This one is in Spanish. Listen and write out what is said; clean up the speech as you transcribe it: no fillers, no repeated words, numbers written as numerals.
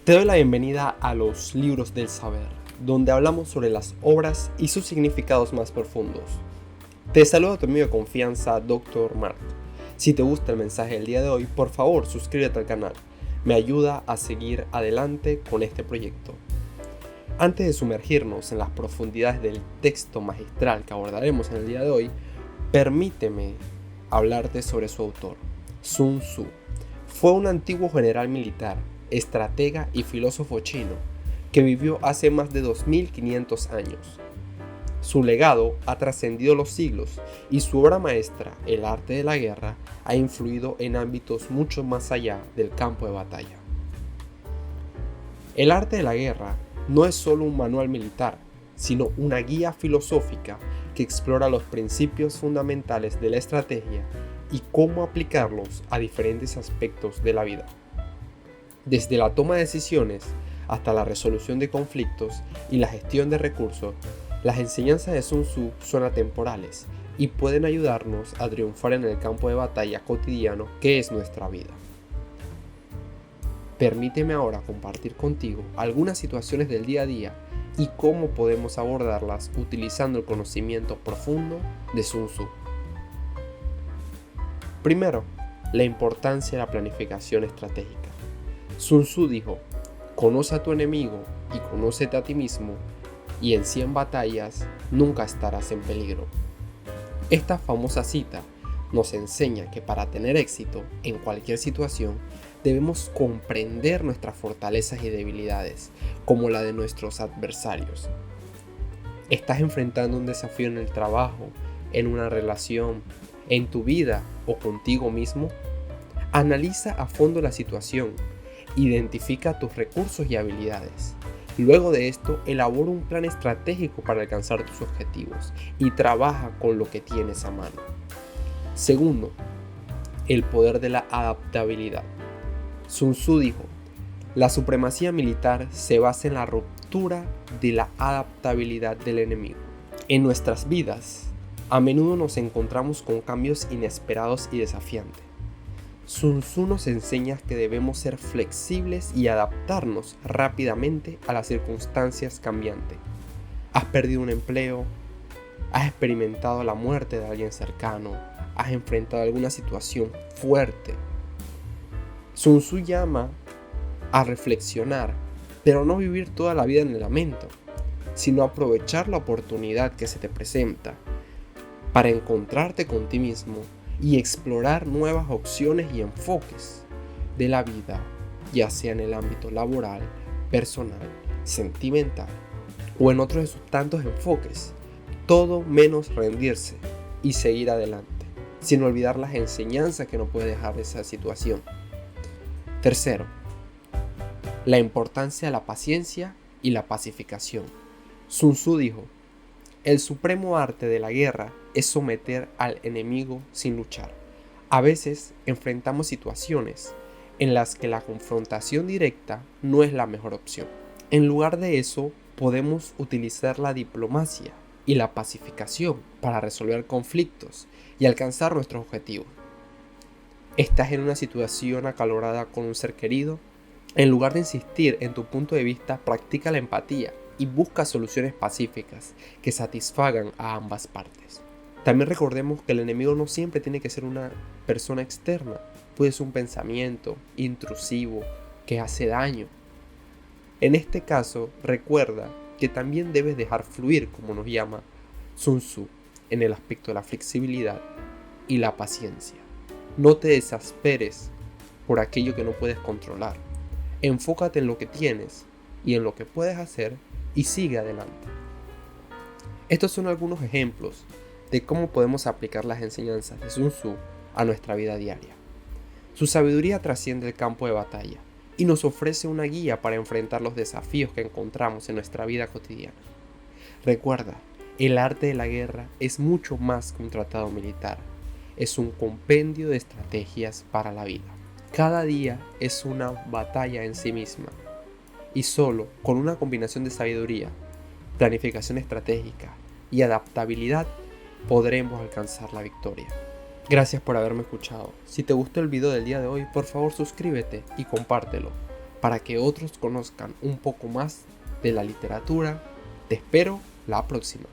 Te doy la bienvenida a los libros del saber, donde hablamos sobre las obras y sus significados más profundos. Te saluda tu amigo de confianza, Dr. Mark. Si te gusta el mensaje del día de hoy, por favor suscríbete al canal. Me ayuda a seguir adelante con este proyecto. Antes de sumergirnos en las profundidades del texto magistral que abordaremos en el día de hoy, permíteme hablarte sobre su autor, Sun Tzu. Fue un antiguo general militar, estratega y filósofo chino que vivió hace más de 2500 años. Su legado ha trascendido los siglos y su obra maestra, El arte de la guerra, ha influido en ámbitos mucho más allá del campo de batalla. El arte de la guerra no es solo un manual militar, sino una guía filosófica que explora los principios fundamentales de la estrategia y cómo aplicarlos a diferentes aspectos de la vida. Desde la toma de decisiones hasta la resolución de conflictos y la gestión de recursos, las enseñanzas de Sun Tzu son atemporales y pueden ayudarnos a triunfar en el campo de batalla cotidiano que es nuestra vida. Permíteme ahora compartir contigo algunas situaciones del día a día y cómo podemos abordarlas utilizando el conocimiento profundo de Sun Tzu. Primero, la importancia de la planificación estratégica. Sun Tzu dijo: conoce a tu enemigo y conócete a ti mismo, y en 100 batallas nunca estarás en peligro. Esta famosa cita nos enseña que para tener éxito en cualquier situación debemos comprender nuestras fortalezas y debilidades, como la de nuestros adversarios. ¿Estás enfrentando un desafío en el trabajo, en una relación, en tu vida o contigo mismo? Analiza a fondo la situación. Identifica tus recursos y habilidades. Luego de esto, elabora un plan estratégico para alcanzar tus objetivos y trabaja con lo que tienes a mano. Segundo, el poder de la adaptabilidad. Sun Tzu dijo: la supremacía militar se basa en la ruptura de la adaptabilidad del enemigo. En nuestras vidas, a menudo nos encontramos con cambios inesperados y desafiantes. Sun Tzu nos enseña que debemos ser flexibles y adaptarnos rápidamente a las circunstancias cambiantes. ¿Has perdido un empleo? ¿Has experimentado la muerte de alguien cercano? ¿Has enfrentado alguna situación fuerte? Sun Tzu llama a reflexionar, pero no vivir toda la vida en el lamento, sino aprovechar la oportunidad que se te presenta para encontrarte con ti mismo y explorar nuevas opciones y enfoques de la vida, ya sea en el ámbito laboral, personal, sentimental o en otros de sus tantos enfoques. Todo menos rendirse y seguir adelante, sin olvidar las enseñanzas que nos puede dejar esa situación. Tercero, la importancia de la paciencia y la pacificación. Sun Tzu dijo: el supremo arte de la guerra es someter al enemigo sin luchar. A veces enfrentamos situaciones en las que la confrontación directa no es la mejor opción. En lugar de eso, podemos utilizar la diplomacia y la pacificación para resolver conflictos y alcanzar nuestros objetivos. ¿Estás en una situación acalorada con un ser querido? En lugar de insistir en tu punto de vista, practica la empatía y busca soluciones pacíficas que satisfagan a ambas partes. También recordemos que el enemigo no siempre tiene que ser una persona externa, puede ser un pensamiento intrusivo que hace daño. En este caso, recuerda que también debes dejar fluir, como nos llama Sun Tzu, en el aspecto de la flexibilidad y la paciencia. No te desesperes por aquello que no puedes controlar. Enfócate en lo que tienes y en lo que puedes hacer y sigue adelante. Estos son algunos ejemplos de cómo podemos aplicar las enseñanzas de Sun Tzu a nuestra vida diaria. Su sabiduría trasciende el campo de batalla y nos ofrece una guía para enfrentar los desafíos que encontramos en nuestra vida cotidiana. Recuerda, el arte de la guerra es mucho más que un tratado militar, es un compendio de estrategias para la vida. Cada día es una batalla en sí misma y solo con una combinación de sabiduría, planificación estratégica y adaptabilidad podremos alcanzar la victoria. Gracias por haberme escuchado. Si te gustó el video del día de hoy, por favor suscríbete y compártelo. para que otros conozcan un poco más de la literatura. Te espero la próxima.